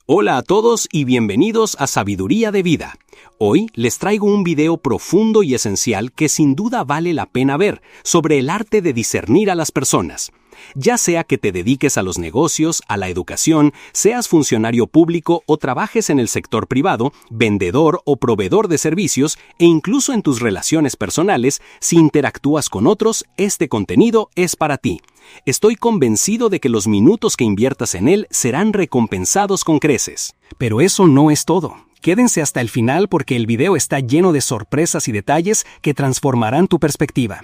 Hola a todos y bienvenidos a Sabiduría de Vida. Hoy les traigo un video profundo y esencial que sin duda vale la pena ver sobre el arte de discernir a las personas. Ya sea que te dediques a los negocios, a la educación, seas funcionario público o trabajes en el sector privado, vendedor o proveedor de servicios e incluso en tus relaciones personales, si interactúas con otros, este contenido es para ti. Estoy convencido de que los minutos que inviertas en él serán recompensados con creces. Pero eso no es todo. Quédense hasta el final porque el video está lleno de sorpresas y detalles que transformarán tu perspectiva.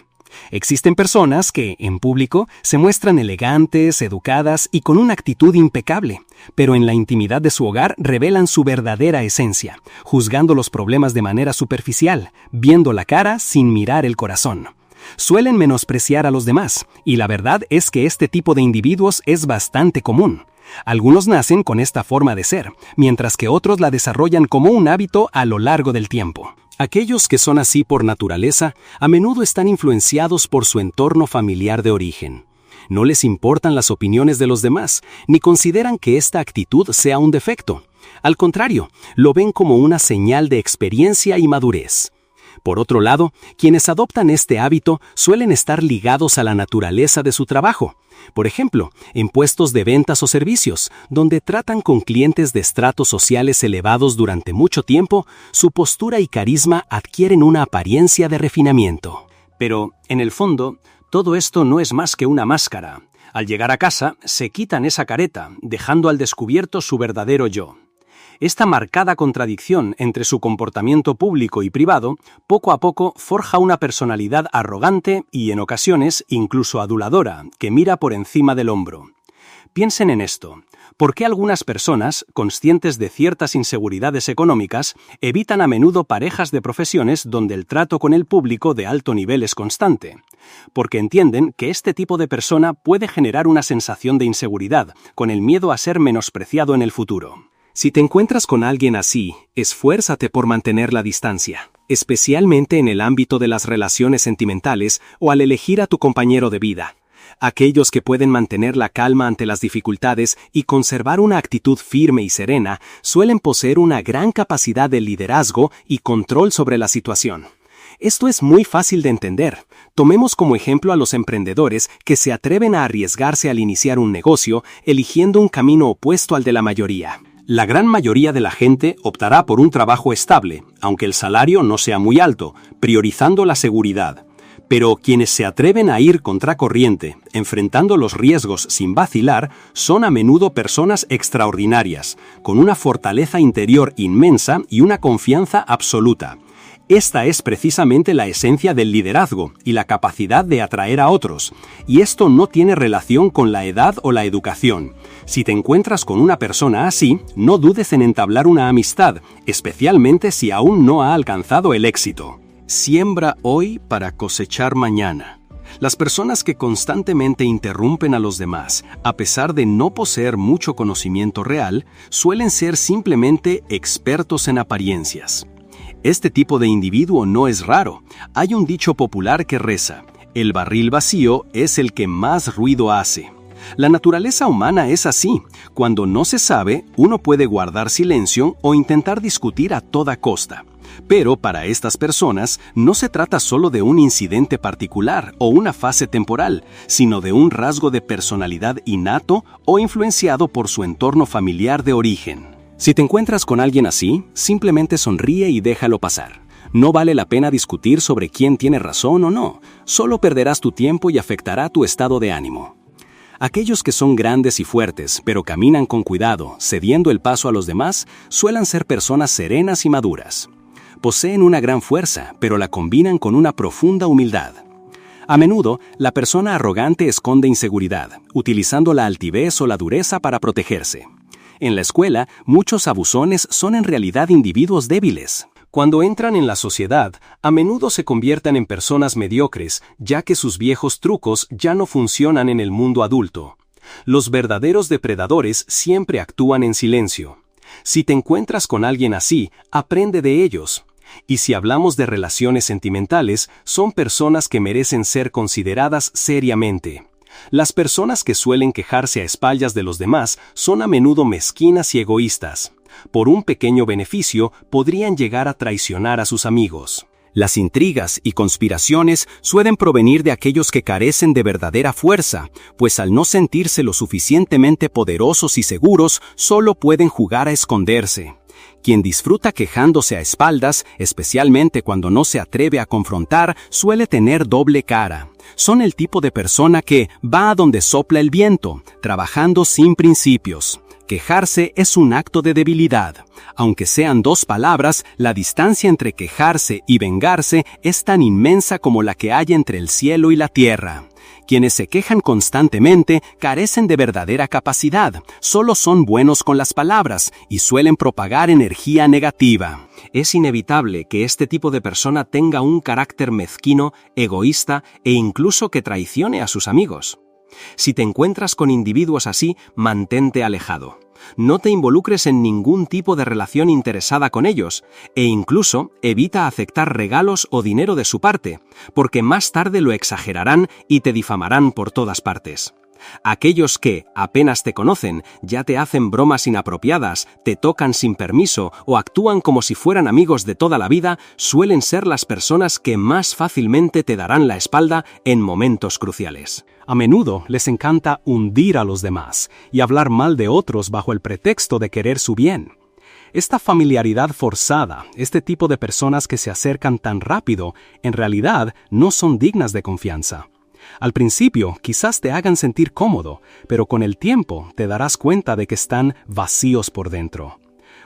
Existen personas que, en público, se muestran elegantes, educadas y con una actitud impecable, pero en la intimidad de su hogar revelan su verdadera esencia, juzgando los problemas de manera superficial, viendo la cara sin mirar el corazón. Suelen menospreciar a los demás, y la verdad es que este tipo de individuos es bastante común. Algunos nacen con esta forma de ser, mientras que otros la desarrollan como un hábito a lo largo del tiempo. Aquellos que son así por naturaleza, a menudo están influenciados por su entorno familiar de origen. No les importan las opiniones de los demás, ni consideran que esta actitud sea un defecto. Al contrario, lo ven como una señal de experiencia y madurez. Por otro lado, quienes adoptan este hábito suelen estar ligados a la naturaleza de su trabajo. Por ejemplo, en puestos de ventas o servicios, donde tratan con clientes de estratos sociales elevados durante mucho tiempo, su postura y carisma adquieren una apariencia de refinamiento. Pero, en el fondo, todo esto no es más que una máscara. Al llegar a casa, se quitan esa careta, dejando al descubierto su verdadero yo. Esta marcada contradicción entre su comportamiento público y privado, poco a poco forja una personalidad arrogante y, en ocasiones, incluso aduladora, que mira por encima del hombro. Piensen en esto. ¿Por qué algunas personas, conscientes de ciertas inseguridades económicas, evitan a menudo parejas de profesiones donde el trato con el público de alto nivel es constante? Porque entienden que este tipo de persona puede generar una sensación de inseguridad, con el miedo a ser menospreciado en el futuro. Si te encuentras con alguien así, esfuérzate por mantener la distancia, especialmente en el ámbito de las relaciones sentimentales o al elegir a tu compañero de vida. Aquellos que pueden mantener la calma ante las dificultades y conservar una actitud firme y serena suelen poseer una gran capacidad de liderazgo y control sobre la situación. Esto es muy fácil de entender. Tomemos como ejemplo a los emprendedores que se atreven a arriesgarse al iniciar un negocio, eligiendo un camino opuesto al de la mayoría. La gran mayoría de la gente optará por un trabajo estable, aunque el salario no sea muy alto, priorizando la seguridad. Pero quienes se atreven a ir contracorriente, enfrentando los riesgos sin vacilar, son a menudo personas extraordinarias, con una fortaleza interior inmensa y una confianza absoluta. Esta es precisamente la esencia del liderazgo y la capacidad de atraer a otros, y esto no tiene relación con la edad o la educación. Si te encuentras con una persona así, no dudes en entablar una amistad, especialmente si aún no ha alcanzado el éxito. Siembra hoy para cosechar mañana. Las personas que constantemente interrumpen a los demás, a pesar de no poseer mucho conocimiento real, suelen ser simplemente expertos en apariencias. Este tipo de individuo no es raro. Hay un dicho popular que reza: el barril vacío es el que más ruido hace. La naturaleza humana es así. Cuando no se sabe, uno puede guardar silencio o intentar discutir a toda costa. Pero para estas personas no se trata solo de un incidente particular o una fase temporal, sino de un rasgo de personalidad innato o influenciado por su entorno familiar de origen. Si te encuentras con alguien así, simplemente sonríe y déjalo pasar. No vale la pena discutir sobre quién tiene razón o no, solo perderás tu tiempo y afectará tu estado de ánimo. Aquellos que son grandes y fuertes, pero caminan con cuidado, cediendo el paso a los demás, suelen ser personas serenas y maduras. Poseen una gran fuerza, pero la combinan con una profunda humildad. A menudo, la persona arrogante esconde inseguridad, utilizando la altivez o la dureza para protegerse. En la escuela, muchos abusones son en realidad individuos débiles. Cuando entran en la sociedad, a menudo se convierten en personas mediocres, ya que sus viejos trucos ya no funcionan en el mundo adulto. Los verdaderos depredadores siempre actúan en silencio. Si te encuentras con alguien así, aprende de ellos. Y si hablamos de relaciones sentimentales, son personas que merecen ser consideradas seriamente. Las personas que suelen quejarse a espaldas de los demás son a menudo mezquinas y egoístas. Por un pequeño beneficio podrían llegar a traicionar a sus amigos. Las intrigas y conspiraciones suelen provenir de aquellos que carecen de verdadera fuerza, pues al no sentirse lo suficientemente poderosos y seguros, solo pueden jugar a esconderse. Quien disfruta quejándose a espaldas, especialmente cuando no se atreve a confrontar, suele tener doble cara. Son el tipo de persona que va a donde sopla el viento, trabajando sin principios. Quejarse es un acto de debilidad. Aunque sean dos palabras, la distancia entre quejarse y vengarse es tan inmensa como la que hay entre el cielo y la tierra. Quienes se quejan constantemente carecen de verdadera capacidad, solo son buenos con las palabras y suelen propagar energía negativa. Es inevitable que este tipo de persona tenga un carácter mezquino, egoísta e incluso que traicione a sus amigos. Si te encuentras con individuos así, mantente alejado. No te involucres en ningún tipo de relación interesada con ellos, e incluso evita aceptar regalos o dinero de su parte, porque más tarde lo exagerarán y te difamarán por todas partes. Aquellos que, apenas te conocen, ya te hacen bromas inapropiadas, te tocan sin permiso o actúan como si fueran amigos de toda la vida, suelen ser las personas que más fácilmente te darán la espalda en momentos cruciales. A menudo les encanta hundir a los demás y hablar mal de otros bajo el pretexto de querer su bien. Esta familiaridad forzada, este tipo de personas que se acercan tan rápido, en realidad no son dignas de confianza. Al principio quizás te hagan sentir cómodo, pero con el tiempo te darás cuenta de que están vacíos por dentro.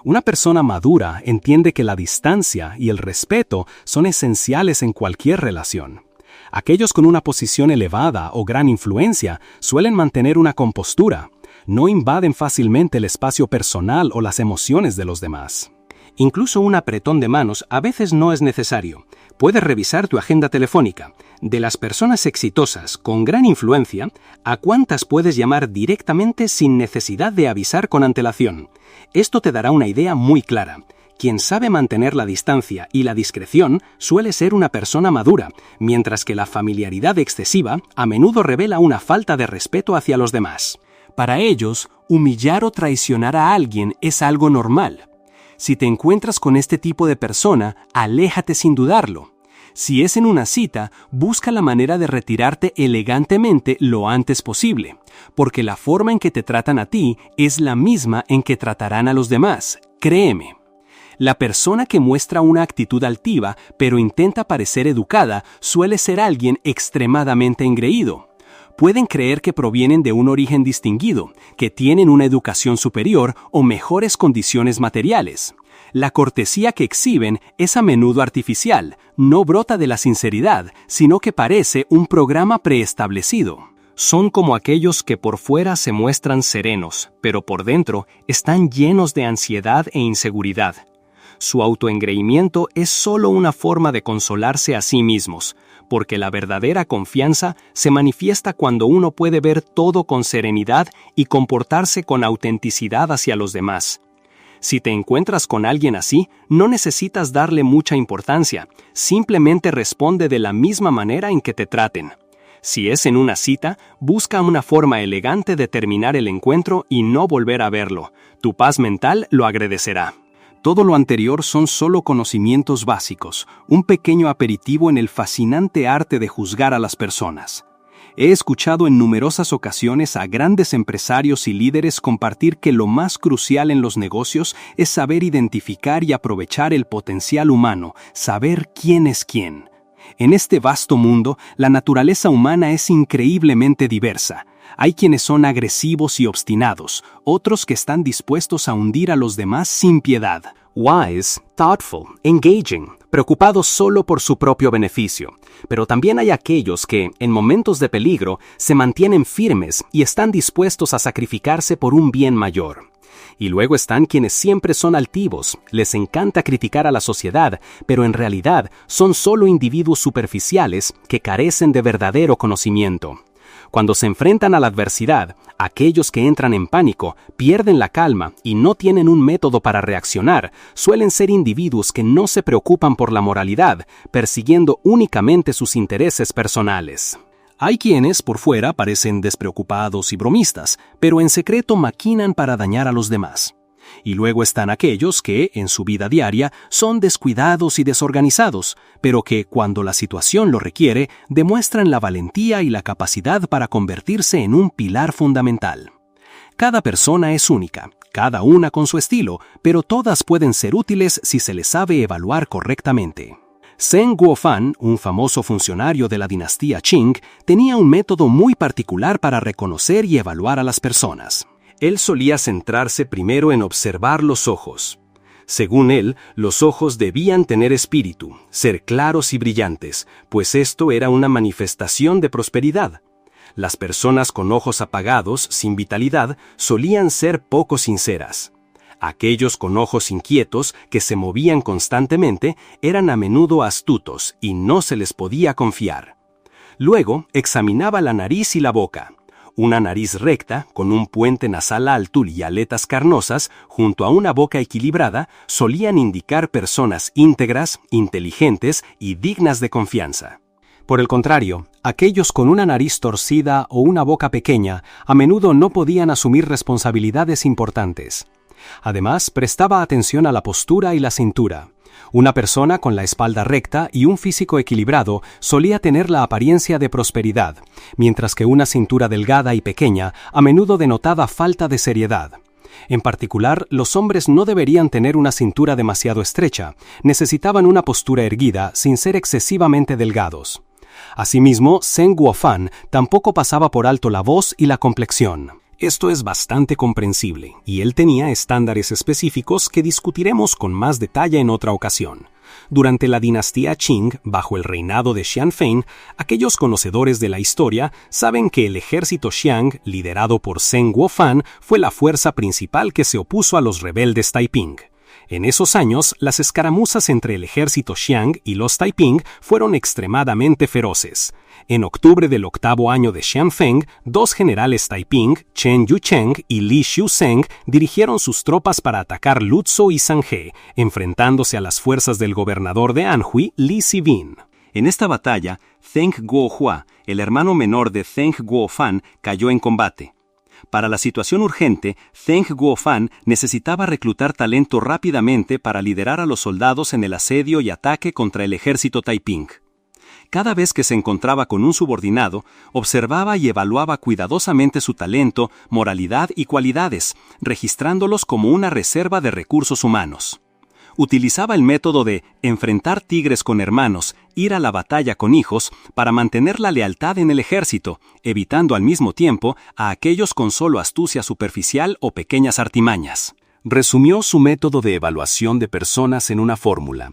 Una persona madura entiende que la distancia y el respeto son esenciales en cualquier relación. Aquellos con una posición elevada o gran influencia suelen mantener una compostura. No invaden fácilmente el espacio personal o las emociones de los demás. Incluso un apretón de manos a veces no es necesario. Puedes revisar tu agenda telefónica. De las personas exitosas con gran influencia, ¿a cuántas puedes llamar directamente sin necesidad de avisar con antelación? Esto te dará una idea muy clara. Quien sabe mantener la distancia y la discreción suele ser una persona madura, mientras que la familiaridad excesiva a menudo revela una falta de respeto hacia los demás. Para ellos, humillar o traicionar a alguien es algo normal. Si te encuentras con este tipo de persona, aléjate sin dudarlo. Si es en una cita, busca la manera de retirarte elegantemente lo antes posible, porque la forma en que te tratan a ti es la misma en que tratarán a los demás, créeme. La persona que muestra una actitud altiva, pero intenta parecer educada, suele ser alguien extremadamente engreído. Pueden creer que provienen de un origen distinguido, que tienen una educación superior o mejores condiciones materiales. La cortesía que exhiben es a menudo artificial, no brota de la sinceridad, sino que parece un programa preestablecido. Son como aquellos que por fuera se muestran serenos, pero por dentro están llenos de ansiedad e inseguridad. Su autoengreimiento es solo una forma de consolarse a sí mismos, porque la verdadera confianza se manifiesta cuando uno puede ver todo con serenidad y comportarse con autenticidad hacia los demás. Si te encuentras con alguien así, no necesitas darle mucha importancia, simplemente responde de la misma manera en que te traten. Si es en una cita, busca una forma elegante de terminar el encuentro y no volver a verlo. Tu paz mental lo agradecerá. Todo lo anterior son solo conocimientos básicos, un pequeño aperitivo en el fascinante arte de juzgar a las personas. He escuchado en numerosas ocasiones a grandes empresarios y líderes compartir que lo más crucial en los negocios es saber identificar y aprovechar el potencial humano, saber quién es quién. En este vasto mundo, la naturaleza humana es increíblemente diversa. Hay quienes son agresivos y obstinados, otros que están dispuestos a hundir a los demás sin piedad. Wise, thoughtful, engaging, preocupados solo por su propio beneficio. Pero también hay aquellos que, en momentos de peligro, se mantienen firmes y están dispuestos a sacrificarse por un bien mayor. Y luego están quienes siempre son altivos, les encanta criticar a la sociedad, pero en realidad son solo individuos superficiales que carecen de verdadero conocimiento. Cuando se enfrentan a la adversidad, aquellos que entran en pánico, pierden la calma y no tienen un método para reaccionar, suelen ser individuos que no se preocupan por la moralidad, persiguiendo únicamente sus intereses personales. Hay quienes, por fuera, parecen despreocupados y bromistas, pero en secreto maquinan para dañar a los demás. Y luego están aquellos que, en su vida diaria, son descuidados y desorganizados, pero que, cuando la situación lo requiere, demuestran la valentía y la capacidad para convertirse en un pilar fundamental. Cada persona es única, cada una con su estilo, pero todas pueden ser útiles si se les sabe evaluar correctamente. Zheng Guofan, un famoso funcionario de la dinastía Qing, tenía un método muy particular para reconocer y evaluar a las personas. Él solía centrarse primero en observar los ojos. Según él, los ojos debían tener espíritu, ser claros y brillantes, pues esto era una manifestación de prosperidad. Las personas con ojos apagados, sin vitalidad, solían ser poco sinceras. Aquellos con ojos inquietos, que se movían constantemente, eran a menudo astutos y no se les podía confiar. Luego, examinaba la nariz y la boca. Una nariz recta, con un puente nasal alto y aletas carnosas, junto a una boca equilibrada, solían indicar personas íntegras, inteligentes y dignas de confianza. Por el contrario, aquellos con una nariz torcida o una boca pequeña a menudo no podían asumir responsabilidades importantes. Además, prestaba atención a la postura y la cintura. Una persona con la espalda recta y un físico equilibrado solía tener la apariencia de prosperidad, mientras que una cintura delgada y pequeña a menudo denotaba falta de seriedad. En particular, los hombres no deberían tener una cintura demasiado estrecha, necesitaban una postura erguida sin ser excesivamente delgados. Asimismo, Zheng Guofan tampoco pasaba por alto la voz y la complexión. Esto es bastante comprensible, y él tenía estándares específicos que discutiremos con más detalle en otra ocasión. Durante la dinastía Qing, bajo el reinado de Xian Feng, aquellos conocedores de la historia saben que el ejército Xiang, liderado por Zheng Guofan, fue la fuerza principal que se opuso a los rebeldes Taiping. En esos años, las escaramuzas entre el ejército Xiang y los Taiping fueron extremadamente feroces. En octubre del 8º año de Xian Feng, dos generales Taiping, Chen Yucheng y Li Xiuzheng, dirigieron sus tropas para atacar Luzhou y Sanhe, enfrentándose a las fuerzas del gobernador de Anhui, Li Zibin. En esta batalla, Zheng Guohua, el hermano menor de Zheng Guofan, cayó en combate. Para la situación urgente, Zheng Guofan necesitaba reclutar talento rápidamente para liderar a los soldados en el asedio y ataque contra el ejército Taiping. Cada vez que se encontraba con un subordinado, observaba y evaluaba cuidadosamente su talento, moralidad y cualidades, registrándolos como una reserva de recursos humanos. Utilizaba el método de enfrentar tigres con hermanos, ir a la batalla con hijos, para mantener la lealtad en el ejército, evitando al mismo tiempo a aquellos con solo astucia superficial o pequeñas artimañas. Resumió su método de evaluación de personas en una fórmula.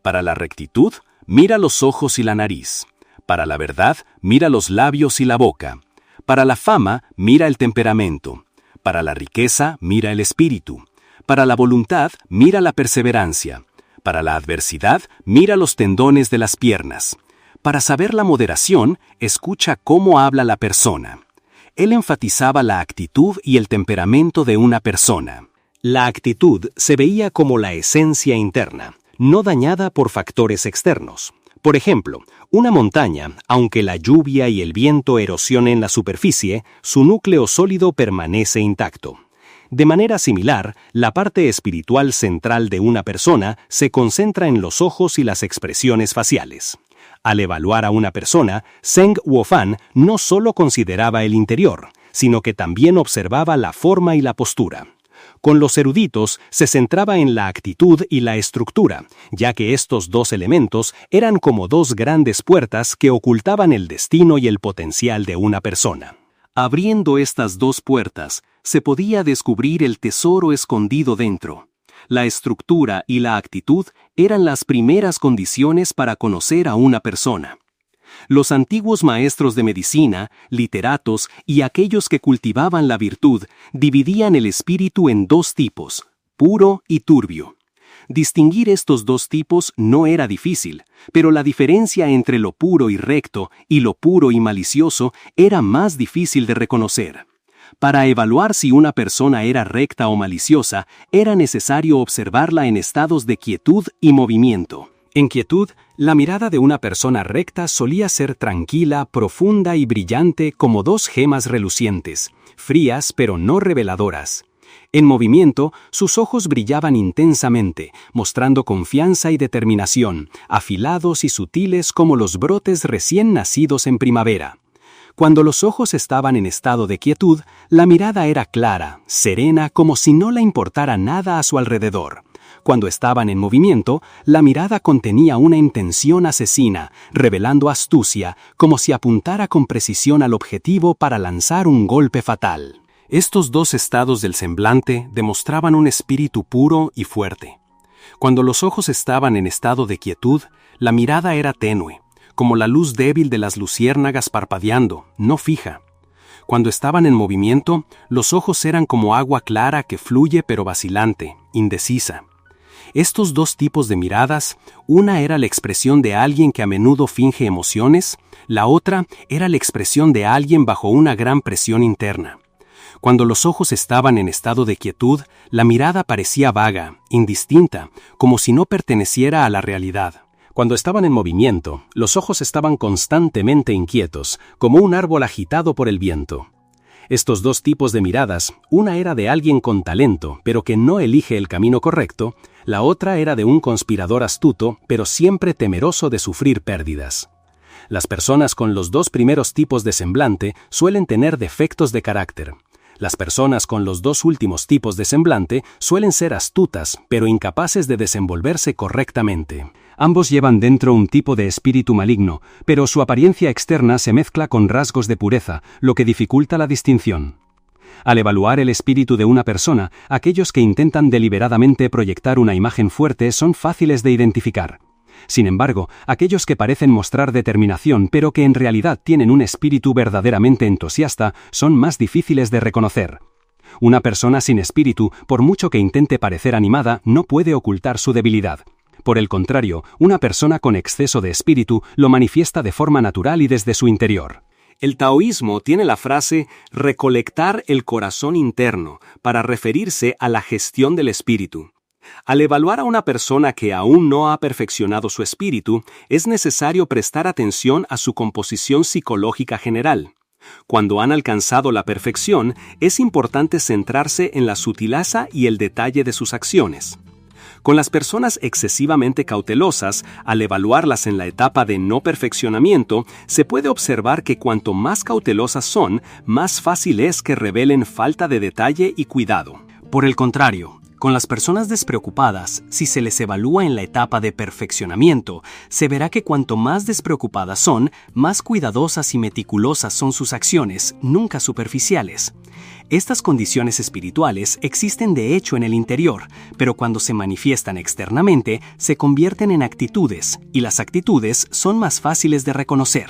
Para la rectitud, mira los ojos y la nariz. Para la verdad, mira los labios y la boca. Para la fama, mira el temperamento. Para la riqueza, mira el espíritu. Para la voluntad, mira la perseverancia. Para la adversidad, mira los tendones de las piernas. Para saber la moderación, escucha cómo habla la persona. Él enfatizaba la actitud y el temperamento de una persona. La actitud se veía como la esencia interna, no dañada por factores externos. Por ejemplo, una montaña, aunque la lluvia y el viento erosionen la superficie, su núcleo sólido permanece intacto. De manera similar, la parte espiritual central de una persona se concentra en los ojos y las expresiones faciales. Al evaluar a una persona, Zheng Guofan no solo consideraba el interior, sino que también observaba la forma y la postura. Con los eruditos se centraba en la actitud y la estructura, ya que estos dos elementos eran como dos grandes puertas que ocultaban el destino y el potencial de una persona. Abriendo estas dos puertas, se podía descubrir el tesoro escondido dentro. La estructura y la actitud eran las primeras condiciones para conocer a una persona. Los antiguos maestros de medicina, literatos y aquellos que cultivaban la virtud dividían el espíritu en dos tipos, puro y turbio. Distinguir estos dos tipos no era difícil, pero la diferencia entre lo puro y recto y lo puro y malicioso era más difícil de reconocer. Para evaluar si una persona era recta o maliciosa, era necesario observarla en estados de quietud y movimiento. En quietud, la mirada de una persona recta solía ser tranquila, profunda y brillante como dos gemas relucientes, frías pero no reveladoras. En movimiento, sus ojos brillaban intensamente, mostrando confianza y determinación, afilados y sutiles como los brotes recién nacidos en primavera. Cuando los ojos estaban en estado de quietud, la mirada era clara, serena, como si no le importara nada a su alrededor. Cuando estaban en movimiento, la mirada contenía una intención asesina, revelando astucia, como si apuntara con precisión al objetivo para lanzar un golpe fatal. Estos dos estados del semblante demostraban un espíritu puro y fuerte. Cuando los ojos estaban en estado de quietud, la mirada era tenue, como la luz débil de las luciérnagas parpadeando, no fija. Cuando estaban en movimiento, los ojos eran como agua clara que fluye pero vacilante, indecisa. Estos dos tipos de miradas, una era la expresión de alguien que a menudo finge emociones, la otra era la expresión de alguien bajo una gran presión interna. Cuando los ojos estaban en estado de quietud, la mirada parecía vaga, indistinta, como si no perteneciera a la realidad. Cuando estaban en movimiento, los ojos estaban constantemente inquietos, como un árbol agitado por el viento. Estos dos tipos de miradas, una era de alguien con talento, pero que no elige el camino correcto, la otra era de un conspirador astuto, pero siempre temeroso de sufrir pérdidas. Las personas con los dos primeros tipos de semblante suelen tener defectos de carácter. Las personas con los dos últimos tipos de semblante suelen ser astutas, pero incapaces de desenvolverse correctamente. Ambos llevan dentro un tipo de espíritu maligno, pero su apariencia externa se mezcla con rasgos de pureza, lo que dificulta la distinción. Al evaluar el espíritu de una persona, aquellos que intentan deliberadamente proyectar una imagen fuerte son fáciles de identificar. Sin embargo, aquellos que parecen mostrar determinación pero que en realidad tienen un espíritu verdaderamente entusiasta son más difíciles de reconocer. Una persona sin espíritu, por mucho que intente parecer animada, no puede ocultar su debilidad. Por el contrario, una persona con exceso de espíritu lo manifiesta de forma natural y desde su interior. El taoísmo tiene la frase recolectar el corazón interno para referirse a la gestión del espíritu. Al evaluar a una persona que aún no ha perfeccionado su espíritu, es necesario prestar atención a su composición psicológica general. Cuando han alcanzado la perfección, es importante centrarse en la sutileza y el detalle de sus acciones. Con las personas excesivamente cautelosas, al evaluarlas en la etapa de no perfeccionamiento, se puede observar que cuanto más cautelosas son, más fácil es que revelen falta de detalle y cuidado. Por el contrario, con las personas despreocupadas, si se les evalúa en la etapa de perfeccionamiento, se verá que cuanto más despreocupadas son, más cuidadosas y meticulosas son sus acciones, nunca superficiales. Estas condiciones espirituales existen de hecho en el interior, pero cuando se manifiestan externamente, se convierten en actitudes, y las actitudes son más fáciles de reconocer.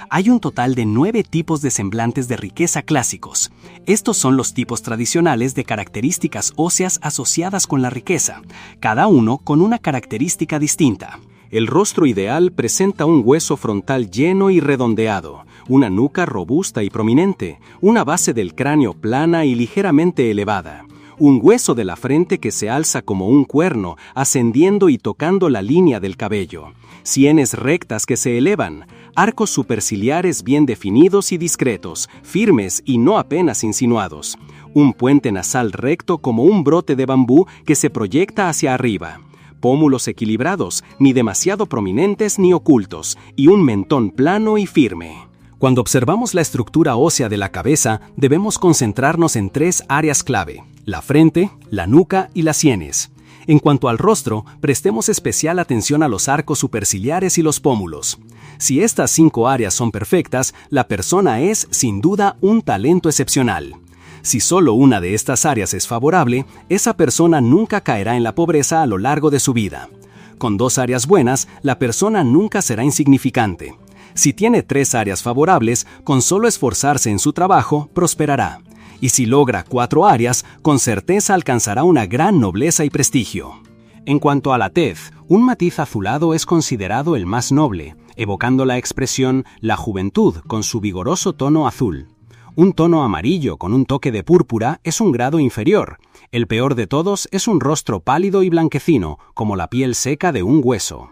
Hay un total de 9 tipos de semblantes de riqueza clásicos. Estos son los tipos tradicionales de características óseas asociadas con la riqueza, cada uno con una característica distinta. El rostro ideal presenta un hueso frontal lleno y redondeado, una nuca robusta y prominente, una base del cráneo plana y ligeramente elevada, un hueso de la frente que se alza como un cuerno, ascendiendo y tocando la línea del cabello, sienes rectas que se elevan, arcos superciliares bien definidos y discretos, firmes y no apenas insinuados, un puente nasal recto como un brote de bambú que se proyecta hacia arriba, pómulos equilibrados, ni demasiado prominentes ni ocultos, y un mentón plano y firme. Cuando observamos la estructura ósea de la cabeza, debemos concentrarnos en 3 áreas clave: la frente, la nuca y las sienes. En cuanto al rostro, prestemos especial atención a los arcos superciliares y los pómulos. Si estas 5 áreas son perfectas, la persona es, sin duda, un talento excepcional. Si solo una de estas áreas es favorable, esa persona nunca caerá en la pobreza a lo largo de su vida. Con 2 áreas buenas, la persona nunca será insignificante. Si tiene 3 áreas favorables, con solo esforzarse en su trabajo, prosperará. Y si logra 4 áreas, con certeza alcanzará una gran nobleza y prestigio. En cuanto a la tez, un matiz azulado es considerado el más noble, evocando la expresión la juventud con su vigoroso tono azul. Un tono amarillo con un toque de púrpura es un grado inferior. El peor de todos es un rostro pálido y blanquecino, como la piel seca de un hueso.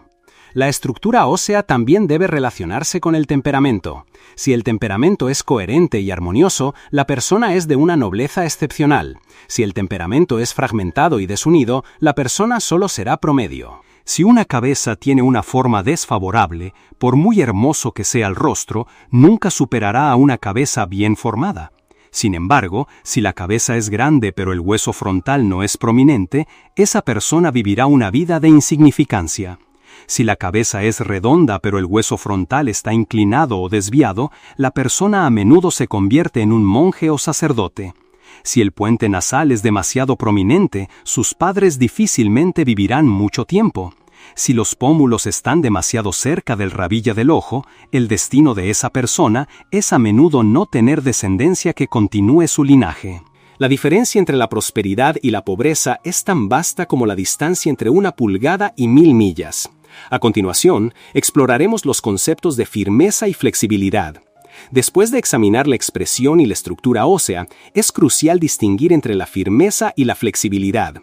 La estructura ósea también debe relacionarse con el temperamento. Si el temperamento es coherente y armonioso, la persona es de una nobleza excepcional. Si el temperamento es fragmentado y desunido, la persona solo será promedio. Si una cabeza tiene una forma desfavorable, por muy hermoso que sea el rostro, nunca superará a una cabeza bien formada. Sin embargo, si la cabeza es grande pero el hueso frontal no es prominente, esa persona vivirá una vida de insignificancia. Si la cabeza es redonda pero el hueso frontal está inclinado o desviado, la persona a menudo se convierte en un monje o sacerdote. Si el puente nasal es demasiado prominente, sus padres difícilmente vivirán mucho tiempo. Si los pómulos están demasiado cerca del rabillo del ojo, el destino de esa persona es a menudo no tener descendencia que continúe su linaje. La diferencia entre la prosperidad y la pobreza es tan vasta como la distancia entre 1 pulgada y 1000 millas. A continuación, exploraremos los conceptos de firmeza y flexibilidad. Después de examinar la expresión y la estructura ósea, es crucial distinguir entre la firmeza y la flexibilidad.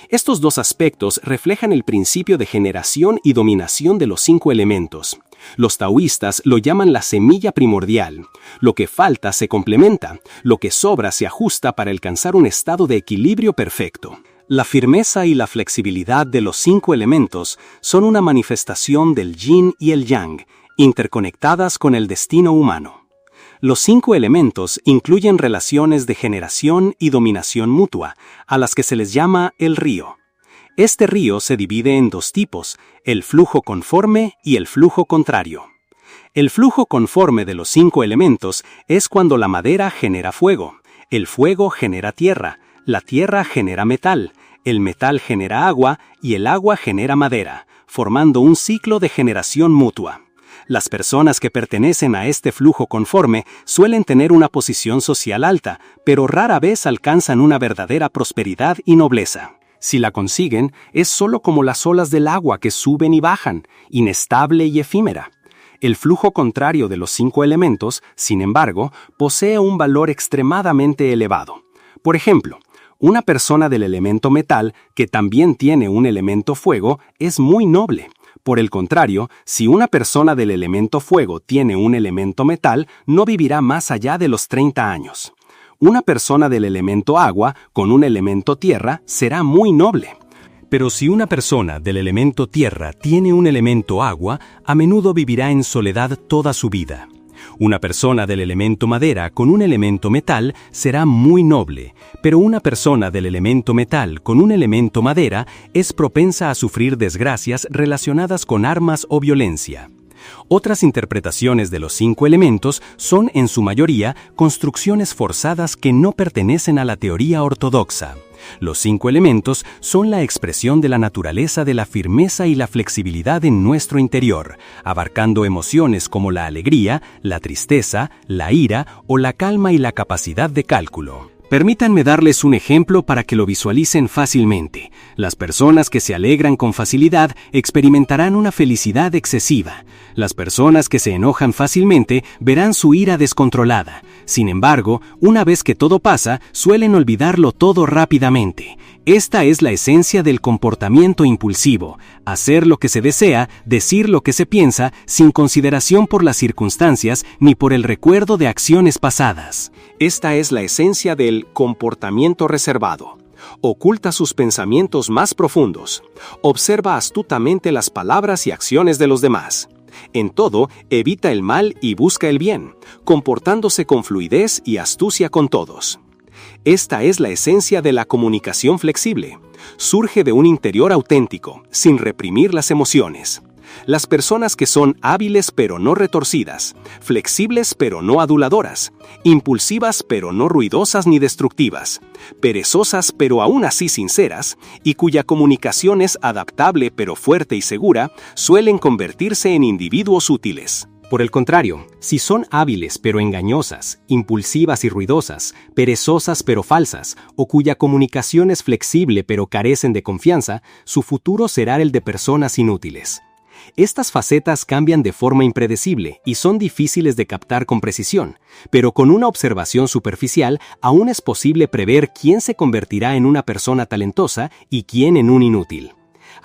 Estos dos aspectos reflejan el principio de generación y dominación de los 5 elementos. Los taoístas lo llaman la semilla primordial. Lo que falta se complementa, lo que sobra se ajusta para alcanzar un estado de equilibrio perfecto. La firmeza y la flexibilidad de los 5 elementos son una manifestación del yin y el yang, interconectadas con el destino humano. Los 5 elementos incluyen relaciones de generación y dominación mutua, a las que se les llama el río. Este río se divide en 2 tipos, el flujo conforme y el flujo contrario. El flujo conforme de los 5 elementos es cuando la madera genera fuego, el fuego genera tierra, la tierra genera metal, el metal genera agua y el agua genera madera, formando un ciclo de generación mutua. Las personas que pertenecen a este flujo conforme suelen tener una posición social alta, pero rara vez alcanzan una verdadera prosperidad y nobleza. Si la consiguen, es solo como las olas del agua que suben y bajan, inestable y efímera. El flujo contrario de los 5 elementos, sin embargo, posee un valor extremadamente elevado. Por ejemplo, una persona del elemento metal, que también tiene un elemento fuego, es muy noble. Por el contrario, si una persona del elemento fuego tiene un elemento metal, no vivirá más allá de los 30 años. Una persona del elemento agua con un elemento tierra será muy noble. Pero si una persona del elemento tierra tiene un elemento agua, a menudo vivirá en soledad toda su vida. Una persona del elemento madera con un elemento metal será muy noble, pero una persona del elemento metal con un elemento madera es propensa a sufrir desgracias relacionadas con armas o violencia. Otras interpretaciones de los 5 elementos son, en su mayoría, construcciones forzadas que no pertenecen a la teoría ortodoxa. Los 5 elementos son la expresión de la naturaleza de la firmeza y la flexibilidad en nuestro interior, abarcando emociones como la alegría, la tristeza, la ira o la calma y la capacidad de cálculo. Permítanme darles un ejemplo para que lo visualicen fácilmente. Las personas que se alegran con facilidad experimentarán una felicidad excesiva. Las personas que se enojan fácilmente verán su ira descontrolada. Sin embargo, una vez que todo pasa, suelen olvidarlo todo rápidamente. Esta es la esencia del comportamiento impulsivo: hacer lo que se desea, decir lo que se piensa, sin consideración por las circunstancias ni por el recuerdo de acciones pasadas. Esta es la esencia del comportamiento reservado. Oculta sus pensamientos más profundos. Observa astutamente las palabras y acciones de los demás. En todo, evita el mal y busca el bien, comportándose con fluidez y astucia con todos. Esta es la esencia de la comunicación flexible. Surge de un interior auténtico, sin reprimir las emociones. Las personas que son hábiles pero no retorcidas, flexibles pero no aduladoras, impulsivas pero no ruidosas ni destructivas, perezosas pero aún así sinceras, y cuya comunicación es adaptable pero fuerte y segura, suelen convertirse en individuos útiles. Por el contrario, si son hábiles pero engañosas, impulsivas y ruidosas, perezosas pero falsas, o cuya comunicación es flexible pero carecen de confianza, su futuro será el de personas inútiles. Estas facetas cambian de forma impredecible y son difíciles de captar con precisión, pero con una observación superficial aún es posible prever quién se convertirá en una persona talentosa y quién en un inútil.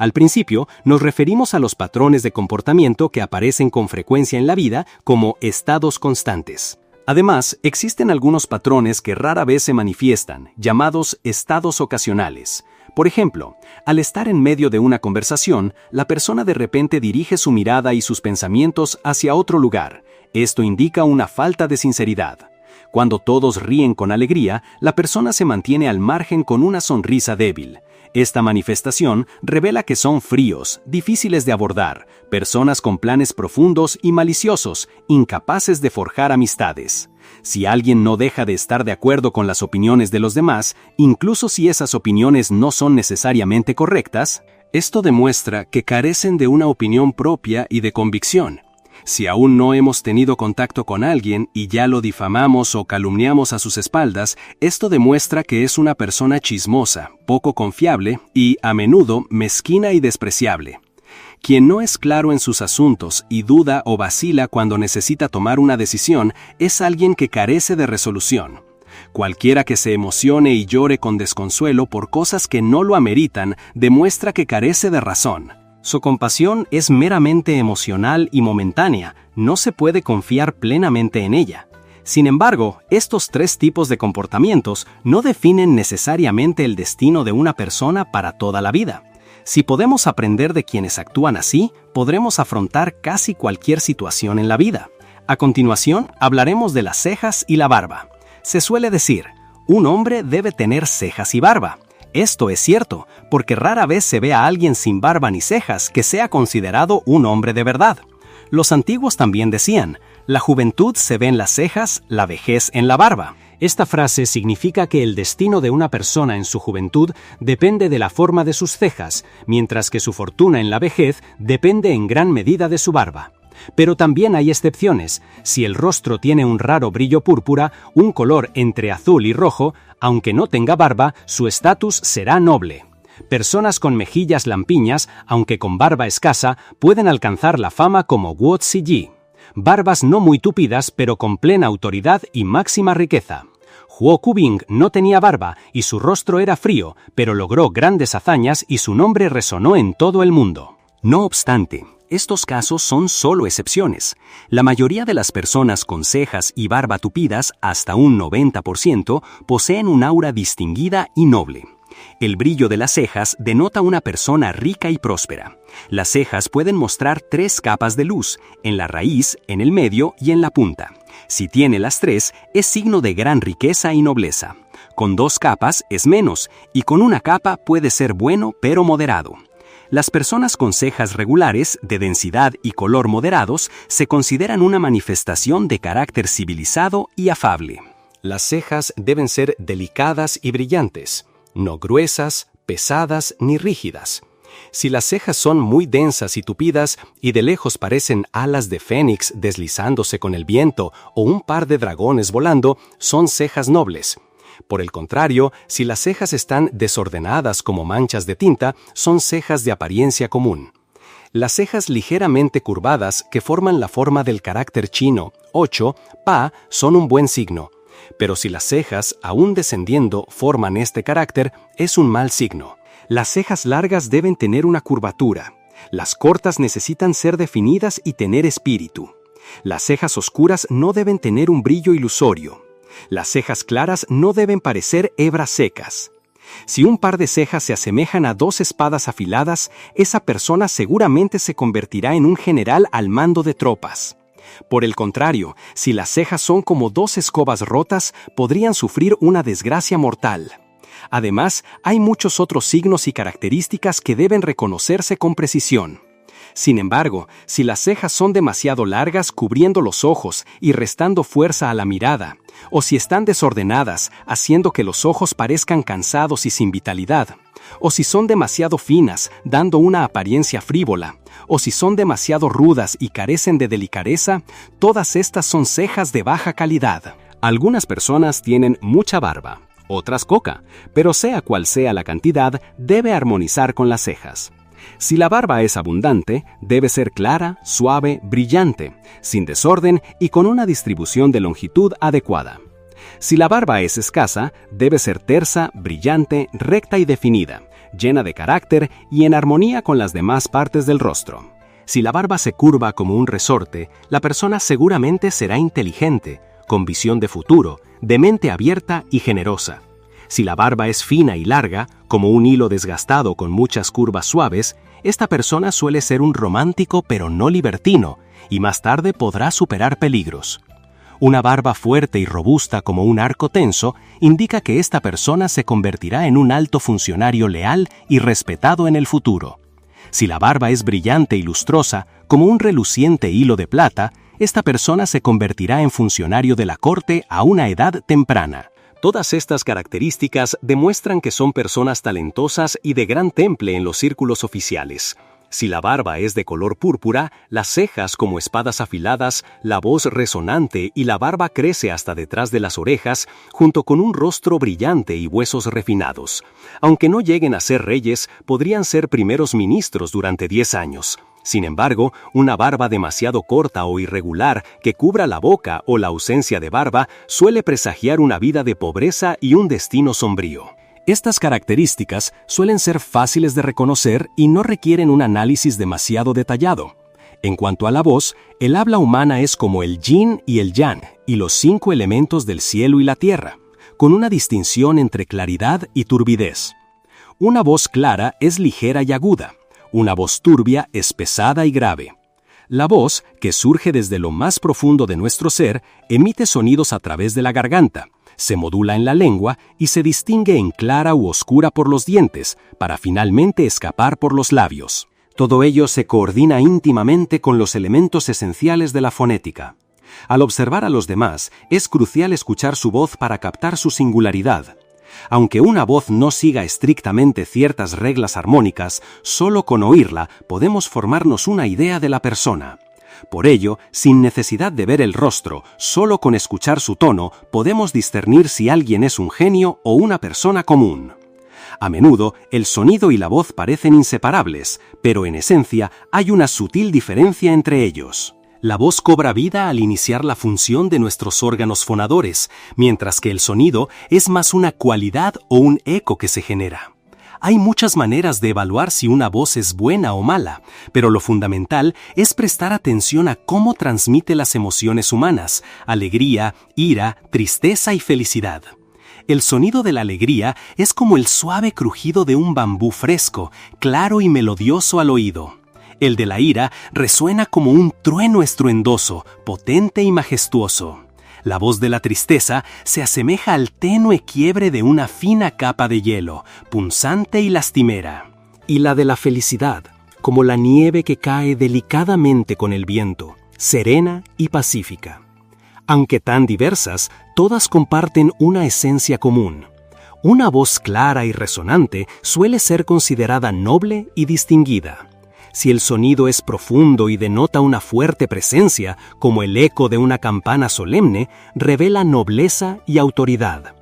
Al principio, nos referimos a los patrones de comportamiento que aparecen con frecuencia en la vida como estados constantes. Además, existen algunos patrones que rara vez se manifiestan, llamados estados ocasionales. Por ejemplo, al estar en medio de una conversación, la persona de repente dirige su mirada y sus pensamientos hacia otro lugar. Esto indica una falta de sinceridad. Cuando todos ríen con alegría, la persona se mantiene al margen con una sonrisa débil. Esta manifestación revela que son fríos, difíciles de abordar, personas con planes profundos y maliciosos, incapaces de forjar amistades. Si alguien no deja de estar de acuerdo con las opiniones de los demás, incluso si esas opiniones no son necesariamente correctas, esto demuestra que carecen de una opinión propia y de convicción. Si aún no hemos tenido contacto con alguien y ya lo difamamos o calumniamos a sus espaldas, esto demuestra que es una persona chismosa, poco confiable y, a menudo, mezquina y despreciable. Quien no es claro en sus asuntos y duda o vacila cuando necesita tomar una decisión es alguien que carece de resolución. Cualquiera que se emocione y llore con desconsuelo por cosas que no lo ameritan demuestra que carece de razón. Su compasión es meramente emocional y momentánea, no se puede confiar plenamente en ella. Sin embargo, estos tres tipos de comportamientos no definen necesariamente el destino de una persona para toda la vida. Si podemos aprender de quienes actúan así, podremos afrontar casi cualquier situación en la vida. A continuación, hablaremos de las cejas y la barba. Se suele decir, un hombre debe tener cejas y barba. Esto es cierto, porque rara vez se ve a alguien sin barba ni cejas que sea considerado un hombre de verdad. Los antiguos también decían, la juventud se ve en las cejas, la vejez en la barba. Esta frase significa que el destino de una persona en su juventud depende de la forma de sus cejas, mientras que su fortuna en la vejez depende en gran medida de su barba. Pero también hay excepciones. Si el rostro tiene un raro brillo púrpura, un color entre azul y rojo, aunque no tenga barba, su estatus será noble. Personas con mejillas lampiñas, aunque con barba escasa, pueden alcanzar la fama como Guo Ziyi. Barbas no muy tupidas, pero con plena autoridad y máxima riqueza. Huo Kubing no tenía barba y su rostro era frío, pero logró grandes hazañas y su nombre resonó en todo el mundo. No obstante, estos casos son solo excepciones. La mayoría de las personas con cejas y barba tupidas, hasta un 90%, poseen un aura distinguida y noble. El brillo de las cejas denota una persona rica y próspera. Las cejas pueden mostrar 3 capas de luz, en la raíz, en el medio y en la punta. Si tiene las 3, es signo de gran riqueza y nobleza. Con 2 capas es menos, y con una capa puede ser bueno pero moderado. Las personas con cejas regulares, de densidad y color moderados, se consideran una manifestación de carácter civilizado y afable. Las cejas deben ser delicadas y brillantes, no gruesas, pesadas ni rígidas. Si las cejas son muy densas y tupidas y de lejos parecen alas de fénix deslizándose con el viento o un par de dragones volando, son cejas nobles. Por el contrario, si las cejas están desordenadas como manchas de tinta, son cejas de apariencia común. Las cejas ligeramente curvadas que forman la forma del carácter chino, 8, Pa, son un buen signo. Pero si las cejas, aún descendiendo, forman este carácter, es un mal signo. Las cejas largas deben tener una curvatura. Las cortas necesitan ser definidas y tener espíritu. Las cejas oscuras no deben tener un brillo ilusorio. Las cejas claras no deben parecer hebras secas. Si un par de cejas se asemejan a 2 espadas afiladas, esa persona seguramente se convertirá en un general al mando de tropas. Por el contrario, si las cejas son como 2 escobas rotas, podrían sufrir una desgracia mortal. Además, hay muchos otros signos y características que deben reconocerse con precisión. Sin embargo, si las cejas son demasiado largas cubriendo los ojos y restando fuerza a la mirada, o si están desordenadas haciendo que los ojos parezcan cansados y sin vitalidad, o si son demasiado finas dando una apariencia frívola, o si son demasiado rudas y carecen de delicadeza, todas estas son cejas de baja calidad. Algunas personas tienen mucha barba, otras poca, pero sea cual sea la cantidad, debe armonizar con las cejas. Si la barba es abundante, debe ser clara, suave, brillante, sin desorden y con una distribución de longitud adecuada. Si la barba es escasa, debe ser tersa, brillante, recta y definida, llena de carácter y en armonía con las demás partes del rostro. Si la barba se curva como un resorte, la persona seguramente será inteligente, con visión de futuro, de mente abierta y generosa. Si la barba es fina y larga, como un hilo desgastado con muchas curvas suaves, esta persona suele ser un romántico pero no libertino, y más tarde podrá superar peligros. Una barba fuerte y robusta como un arco tenso indica que esta persona se convertirá en un alto funcionario leal y respetado en el futuro. Si la barba es brillante y lustrosa, como un reluciente hilo de plata, esta persona se convertirá en funcionario de la corte a una edad temprana. Todas estas características demuestran que son personas talentosas y de gran temple en los círculos oficiales. Si la barba es de color púrpura, las cejas como espadas afiladas, la voz resonante y la barba crece hasta detrás de las orejas, junto con un rostro brillante y huesos refinados. Aunque no lleguen a ser reyes, podrían ser primeros ministros durante 10 años. Sin embargo, una barba demasiado corta o irregular que cubra la boca o la ausencia de barba suele presagiar una vida de pobreza y un destino sombrío. Estas características suelen ser fáciles de reconocer y no requieren un análisis demasiado detallado. En cuanto a la voz, el habla humana es como el yin y el yang, y los 5 elementos del cielo y la tierra, con una distinción entre claridad y turbidez. Una voz clara es ligera y aguda. Una voz turbia es pesada y grave. La voz, que surge desde lo más profundo de nuestro ser, emite sonidos a través de la garganta, se modula en la lengua y se distingue en clara u oscura por los dientes, para finalmente escapar por los labios. Todo ello se coordina íntimamente con los elementos esenciales de la fonética. Al observar a los demás, es crucial escuchar su voz para captar su singularidad. Aunque una voz no siga estrictamente ciertas reglas armónicas, solo con oírla podemos formarnos una idea de la persona. Por ello, sin necesidad de ver el rostro, solo con escuchar su tono, podemos discernir si alguien es un genio o una persona común. A menudo, el sonido y la voz parecen inseparables, pero en esencia hay una sutil diferencia entre ellos. La voz cobra vida al iniciar la función de nuestros órganos fonadores, mientras que el sonido es más una cualidad o un eco que se genera. Hay muchas maneras de evaluar si una voz es buena o mala, pero lo fundamental es prestar atención a cómo transmite las emociones humanas: alegría, ira, tristeza y felicidad. El sonido de la alegría es como el suave crujido de un bambú fresco, claro y melodioso al oído. El de la ira resuena como un trueno estruendoso, potente y majestuoso. La voz de la tristeza se asemeja al tenue quiebre de una fina capa de hielo, punzante y lastimera. Y la de la felicidad, como la nieve que cae delicadamente con el viento, serena y pacífica. Aunque tan diversas, todas comparten una esencia común. Una voz clara y resonante suele ser considerada noble y distinguida. Si el sonido es profundo y denota una fuerte presencia, como el eco de una campana solemne, revela nobleza y autoridad.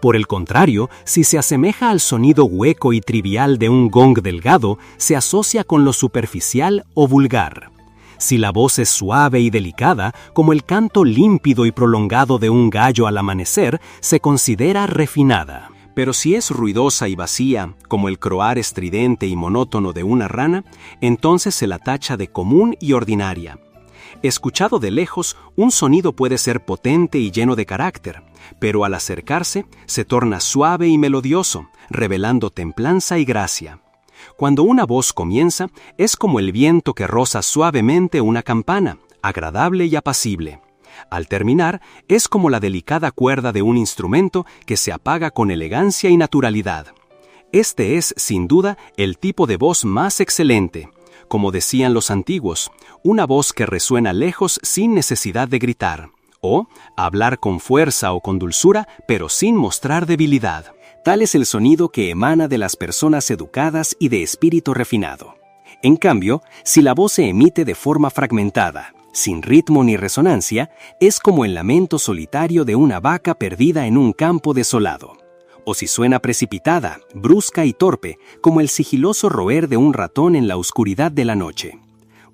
Por el contrario, si se asemeja al sonido hueco y trivial de un gong delgado, se asocia con lo superficial o vulgar. Si la voz es suave y delicada, como el canto límpido y prolongado de un gallo al amanecer, se considera refinada. Pero si es ruidosa y vacía, como el croar estridente y monótono de una rana, entonces se la tacha de común y ordinaria. Escuchado de lejos, un sonido puede ser potente y lleno de carácter, pero al acercarse se torna suave y melodioso, revelando templanza y gracia. Cuando una voz comienza, es como el viento que roza suavemente una campana, agradable y apacible. Al terminar, es como la delicada cuerda de un instrumento que se apaga con elegancia y naturalidad. Este es, sin duda, el tipo de voz más excelente. Como decían los antiguos, una voz que resuena lejos sin necesidad de gritar, o hablar con fuerza o con dulzura, pero sin mostrar debilidad. Tal es el sonido que emana de las personas educadas y de espíritu refinado. En cambio, si la voz se emite de forma fragmentada, sin ritmo ni resonancia, es como el lamento solitario de una vaca perdida en un campo desolado. O si suena precipitada, brusca y torpe, como el sigiloso roer de un ratón en la oscuridad de la noche.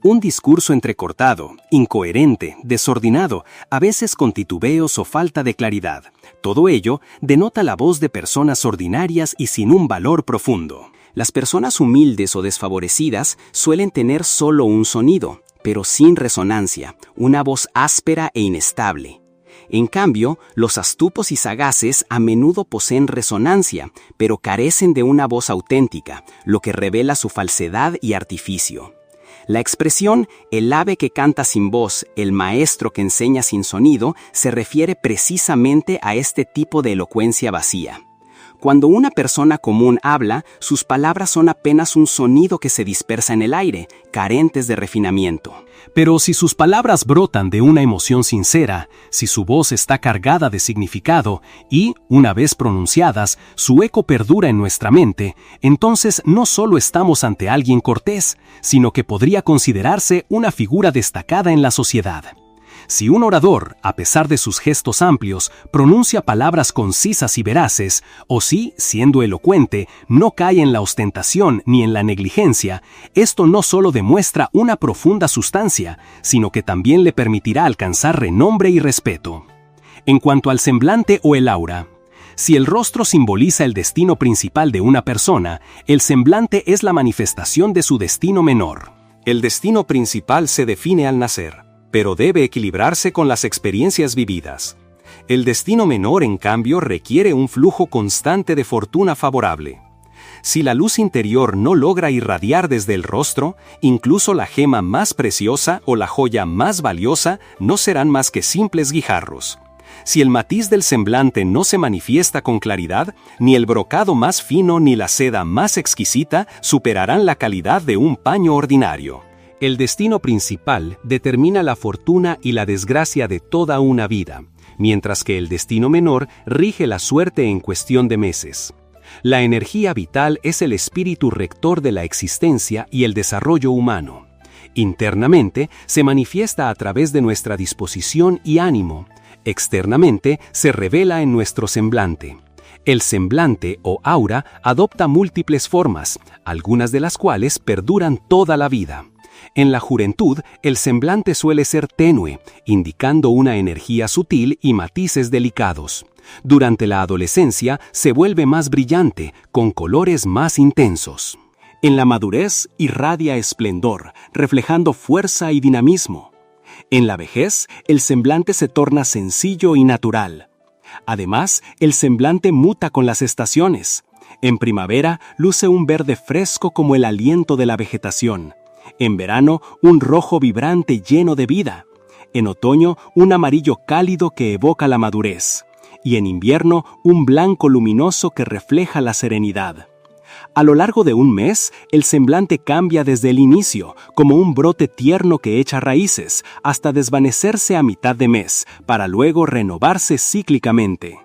Un discurso entrecortado, incoherente, desordenado, a veces con titubeos o falta de claridad. Todo ello denota la voz de personas ordinarias y sin un valor profundo. Las personas humildes o desfavorecidas suelen tener solo un sonido, pero sin resonancia, una voz áspera e inestable. En cambio, los astutos y sagaces a menudo poseen resonancia, pero carecen de una voz auténtica, lo que revela su falsedad y artificio. La expresión «el ave que canta sin voz, el maestro que enseña sin sonido» se refiere precisamente a este tipo de elocuencia vacía. Cuando una persona común habla, sus palabras son apenas un sonido que se dispersa en el aire, carentes de refinamiento. Pero si sus palabras brotan de una emoción sincera, si su voz está cargada de significado y, una vez pronunciadas, su eco perdura en nuestra mente, entonces no solo estamos ante alguien cortés, sino que podría considerarse una figura destacada en la sociedad. Si un orador, a pesar de sus gestos amplios, pronuncia palabras concisas y veraces, o si, siendo elocuente, no cae en la ostentación ni en la negligencia, esto no solo demuestra una profunda sustancia, sino que también le permitirá alcanzar renombre y respeto. En cuanto al semblante o el aura, si el rostro simboliza el destino principal de una persona, el semblante es la manifestación de su destino menor. El destino principal se define al nacer, pero debe equilibrarse con las experiencias vividas. El destino menor, en cambio, requiere un flujo constante de fortuna favorable. Si la luz interior no logra irradiar desde el rostro, incluso la gema más preciosa o la joya más valiosa no serán más que simples guijarros. Si el matiz del semblante no se manifiesta con claridad, ni el brocado más fino ni la seda más exquisita superarán la calidad de un paño ordinario. El destino principal determina la fortuna y la desgracia de toda una vida, mientras que el destino menor rige la suerte en cuestión de meses. La energía vital es el espíritu rector de la existencia y el desarrollo humano. Internamente se manifiesta a través de nuestra disposición y ánimo. Externamente se revela en nuestro semblante. El semblante o aura adopta múltiples formas, algunas de las cuales perduran toda la vida. En la juventud, el semblante suele ser tenue, indicando una energía sutil y matices delicados. Durante la adolescencia, se vuelve más brillante, con colores más intensos. En la madurez, irradia esplendor, reflejando fuerza y dinamismo. En la vejez, el semblante se torna sencillo y natural. Además, el semblante muta con las estaciones. En primavera, luce un verde fresco como el aliento de la vegetación. En verano, un rojo vibrante lleno de vida. En otoño, un amarillo cálido que evoca la madurez. Y en invierno, un blanco luminoso que refleja la serenidad. A lo largo de un mes, el semblante cambia desde el inicio, como un brote tierno que echa raíces, hasta desvanecerse a mitad de mes, para luego renovarse cíclicamente.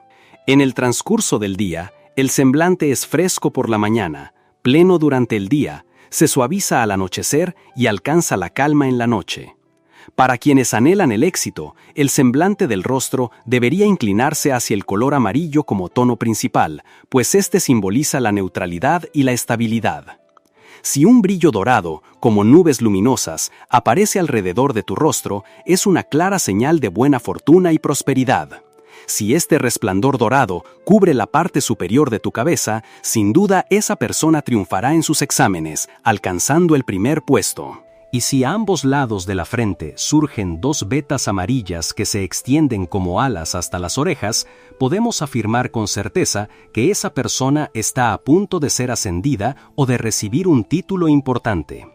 En el transcurso del día, el semblante es fresco por la mañana, pleno durante el día, se suaviza al anochecer y alcanza la calma en la noche. Para quienes anhelan el éxito, el semblante del rostro debería inclinarse hacia el color amarillo como tono principal, pues este simboliza la neutralidad y la estabilidad. Si un brillo dorado, como nubes luminosas, aparece alrededor de tu rostro, es una clara señal de buena fortuna y prosperidad. Si este resplandor dorado cubre la parte superior de tu cabeza, sin duda esa persona triunfará en sus exámenes, alcanzando el primer puesto. Y si a ambos lados de la frente surgen dos vetas amarillas que se extienden como alas hasta las orejas, podemos afirmar con certeza que esa persona está a punto de ser ascendida o de recibir un título importante.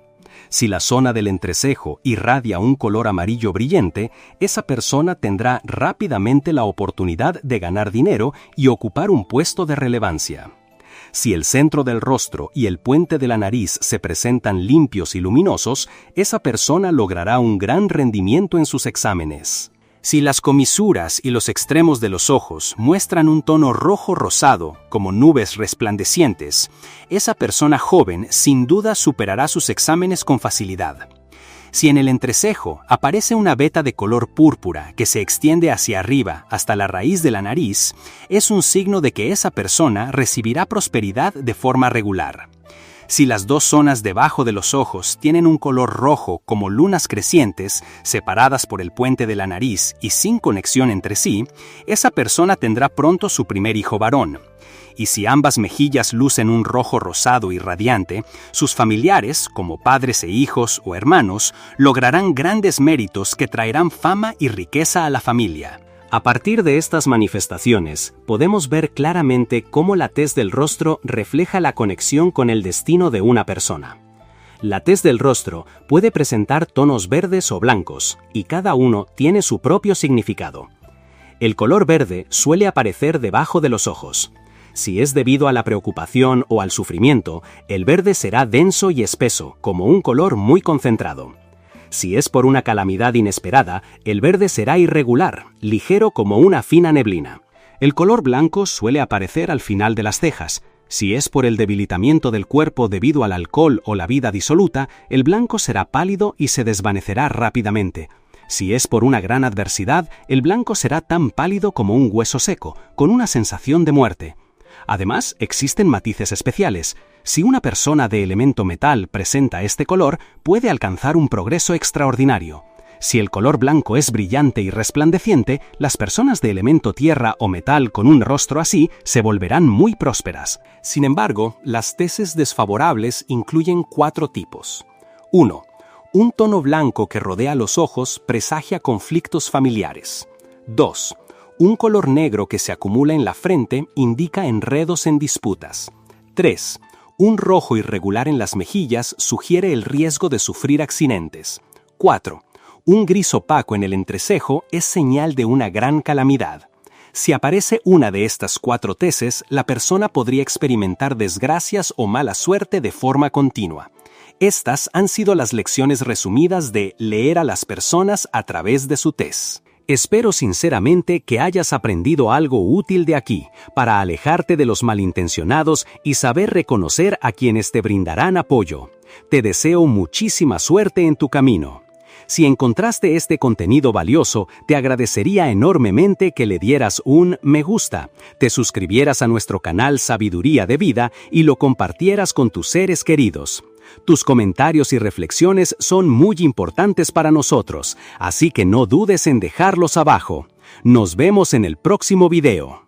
Si la zona del entrecejo irradia un color amarillo brillante, esa persona tendrá rápidamente la oportunidad de ganar dinero y ocupar un puesto de relevancia. Si el centro del rostro y el puente de la nariz se presentan limpios y luminosos, esa persona logrará un gran rendimiento en sus exámenes. Si las comisuras y los extremos de los ojos muestran un tono rojo-rosado, como nubes resplandecientes, esa persona joven sin duda superará sus exámenes con facilidad. Si en el entrecejo aparece una veta de color púrpura que se extiende hacia arriba hasta la raíz de la nariz, es un signo de que esa persona recibirá prosperidad de forma regular. Si las dos zonas debajo de los ojos tienen un color rojo como lunas crecientes, separadas por el puente de la nariz y sin conexión entre sí, esa persona tendrá pronto su primer hijo varón. Y si ambas mejillas lucen un rojo rosado y radiante, sus familiares, como padres e hijos o hermanos, lograrán grandes méritos que traerán fama y riqueza a la familia. A partir de estas manifestaciones, podemos ver claramente cómo la tez del rostro refleja la conexión con el destino de una persona. La tez del rostro puede presentar tonos verdes o blancos, y cada uno tiene su propio significado. El color verde suele aparecer debajo de los ojos. Si es debido a la preocupación o al sufrimiento, el verde será denso y espeso, como un color muy concentrado. Si es por una calamidad inesperada, el verde será irregular, ligero como una fina neblina. El color blanco suele aparecer al final de las cejas. Si es por el debilitamiento del cuerpo debido al alcohol o la vida disoluta, el blanco será pálido y se desvanecerá rápidamente. Si es por una gran adversidad, el blanco será tan pálido como un hueso seco, con una sensación de muerte. Además, existen matices especiales. Si una persona de elemento metal presenta este color, puede alcanzar un progreso extraordinario. Si el color blanco es brillante y resplandeciente, las personas de elemento tierra o metal con un rostro así se volverán muy prósperas. Sin embargo, las teces desfavorables incluyen 4 tipos. 1. Un tono blanco que rodea los ojos presagia conflictos familiares. 2. Un color negro que se acumula en la frente indica enredos en disputas. 3. Un rojo irregular en las mejillas sugiere el riesgo de sufrir accidentes. 4. Un gris opaco en el entrecejo es señal de una gran calamidad. Si aparece una de estas 4 teces, la persona podría experimentar desgracias o mala suerte de forma continua. Estas han sido las lecciones resumidas de leer a las personas a través de su tez. Espero sinceramente que hayas aprendido algo útil de aquí, para alejarte de los malintencionados y saber reconocer a quienes te brindarán apoyo. Te deseo muchísima suerte en tu camino. Si encontraste este contenido valioso, te agradecería enormemente que le dieras un me gusta, te suscribieras a nuestro canal Sabiduría de Vida y lo compartieras con tus seres queridos. Tus comentarios y reflexiones son muy importantes para nosotros, así que no dudes en dejarlos abajo. Nos vemos en el próximo video.